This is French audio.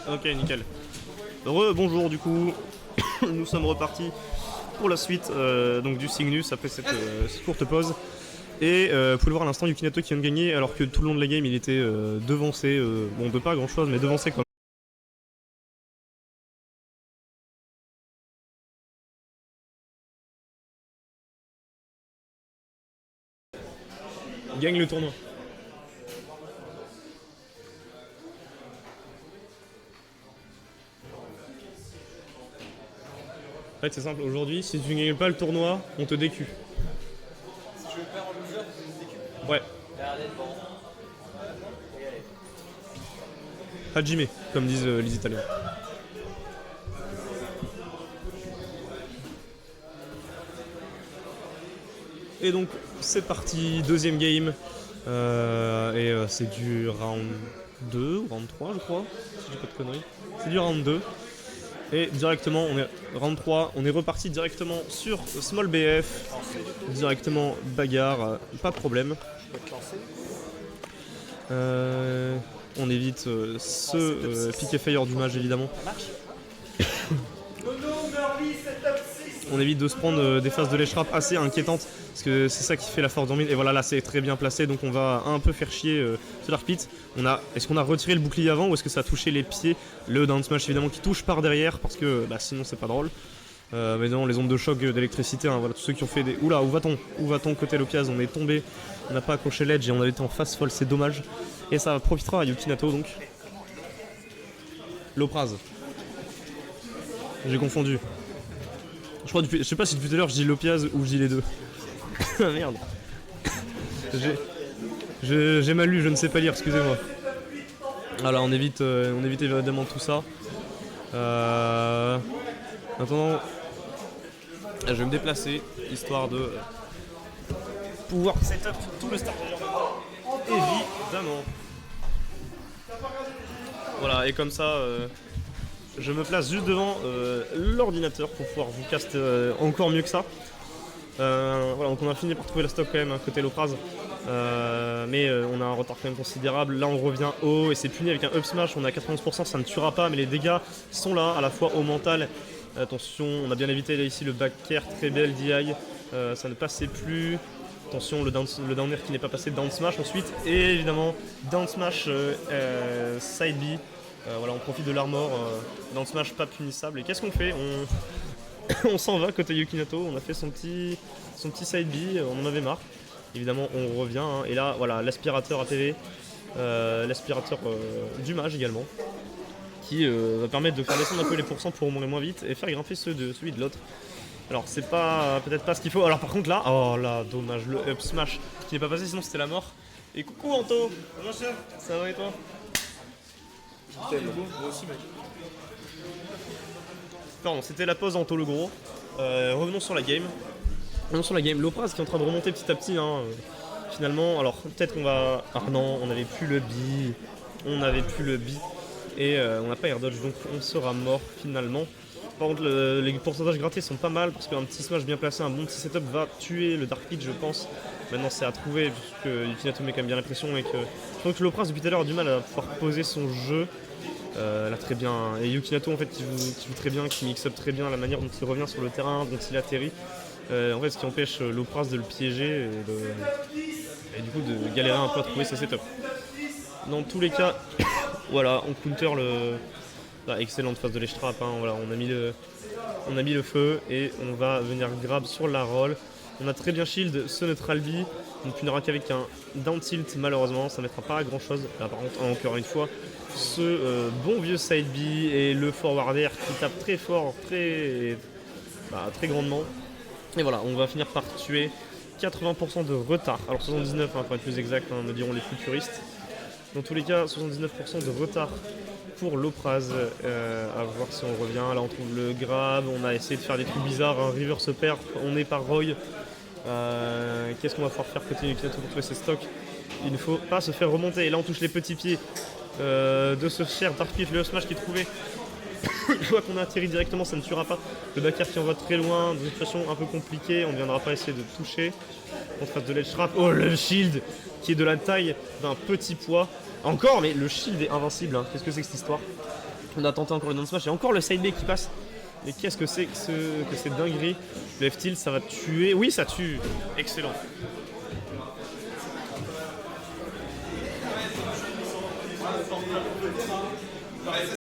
Ok, nickel. Bonjour du coup, nous sommes repartis pour la suite donc du Cygnus après cette courte pause. Et vous pouvez le voir à l'instant, Yukinato qui vient de gagner alors que tout le long de la game il était devancé, bon de pas grand chose mais devancé quand même. Il gagne le tournoi. En fait c'est simple, aujourd'hui si tu ne gagnes pas le tournoi, on te décue. Si je perds en loser, je les décupe. Ouais. Hajime, comme disent les Italiens. Et donc c'est parti, deuxième game. C'est du round 2 ou round 3 je crois, si je dis pas de conneries. C'est du round 2. Et directement, on est round 3, on est reparti directement sur Small BF. Directement bagarre, pas de problème. Je peux te lancer. On évite ce pick fire du mage évidemment. Ça marche. On évite de se prendre des phases de ledge-trap assez inquiétantes parce que c'est ça qui fait la force d'Ormid. Et voilà, là c'est très bien placé donc on va un peu faire chier ce Dark Pit. Est-ce qu'on a retiré le bouclier avant ou est-ce que ça a touché les pieds? Le down smash évidemment qui touche par derrière parce que sinon c'est pas drôle. Mais non, les ondes de choc d'électricité, hein, voilà, tous ceux qui ont fait des... Oula, où va-t-on côté Lopiaz? On est tombé, on n'a pas accroché l'edge et on avait été en face folle, c'est dommage. Et ça profitera à Yukinato donc. Lopraz. J'ai confondu. Je sais pas si depuis tout à l'heure je dis Lopiaz ou je dis les deux. Ah merde. J'ai mal lu, je ne sais pas lire, excusez-moi. Voilà, on évite évidemment tout ça. Maintenant, je vais me déplacer, histoire de pouvoir setup tout le start. Évidemment. Voilà, et comme ça, je me place juste devant l'ordinateur pour pouvoir vous cast encore mieux que ça. Voilà, donc on a fini par trouver la stock quand même côté Lopraz. Mais on a un retard quand même considérable. Là on revient haut et c'est puni avec un up smash. On a 91%, ça ne tuera pas, mais les dégâts sont là à la fois au mental. Attention, on a bien évité là ici le back air, très belle DI. Ça ne passait plus. Attention, le down air qui n'est pas passé, down smash ensuite. Et évidemment, down smash side B. Voilà, on profite de l'armor. Down smash pas punissable. Et qu'est-ce qu'on fait? On s'en va côté Yukinato, on a fait son petit side B, on en avait marre. Évidemment on revient, hein. Et là voilà, l'aspirateur ATV, l'aspirateur du mage également, qui va permettre de faire descendre un peu les pourcents pour mourir moins vite et faire grimper celui de l'autre. Alors c'est peut-être pas ce qu'il faut. Alors par contre là, oh là, dommage, le up smash qui n'est pas passé, sinon c'était la mort. Et coucou Anto. Bonjour chef. Ça va et toi? Je t'aime. Moi aussi mec. Pardon, c'était la pause Anto le gros. Revenons sur la game. Lopraz qui est en train de remonter petit à petit. Hein. Finalement, alors peut-être qu'on va... Ah non, on n'avait plus le bi. Et on n'a pas air dodge, donc on sera mort finalement. Par contre, les pourcentages grattés sont pas mal parce qu'un petit smash bien placé, un bon petit setup va tuer le Dark Pit, je pense. Maintenant, c'est à trouver puisque Yukinato met quand même bien l'impression et que je pense que Lopraz depuis tout à l'heure a du mal à pouvoir poser son jeu. Là très bien, et Yukinato en fait qui joue très bien, qui mix up très bien la manière dont il revient sur le terrain, dont il atterrit. En fait ce qui empêche Lopraz de le piéger et du coup de galérer un peu à trouver ses setups. Dans tous les cas, voilà, on counter excellente phase de l'Eshtrap, hein, voilà, on a mis le feu et on va venir grab sur la roll. On a très bien shield ce neutral B, on ne punira qu'avec un down tilt malheureusement, ça ne mettra pas à grand chose. Là par contre encore une fois, ce bon vieux side B et le forward air qui tape très fort, très grandement. Et voilà, on va finir par tuer 80% de retard. Alors 79 hein, pour être plus exact, hein, me diront les plus puristes. Dans tous les cas, 79% de retard pour Lopraz. À voir si on revient. Là on trouve le grab, on a essayé de faire des trucs bizarres, un reverse perp, on est par Roy. Qu'est-ce qu'on va pouvoir faire côté Yukinato pour trouver ses stocks? Il ne faut pas se faire remonter. Et là on touche les petits pieds de ce cher Dark Pit, le smash qui est trouvé. Une fois qu'on a atterri directement, ça ne tuera pas. Le back air qui envoie très loin, dans une situation un peu compliquée, on ne viendra pas essayer de toucher. On face de l'edge trap. Oh, le shield qui est de la taille d'un petit poids. Encore, mais le shield est invincible. Hein. Qu'est-ce que c'est que cette histoire? On a tenté encore une down smash et encore le side B qui passe. Mais qu'est-ce que c'est que cette dinguerie? Le F-tilt, ça va tuer. Oui, ça tue. Excellent.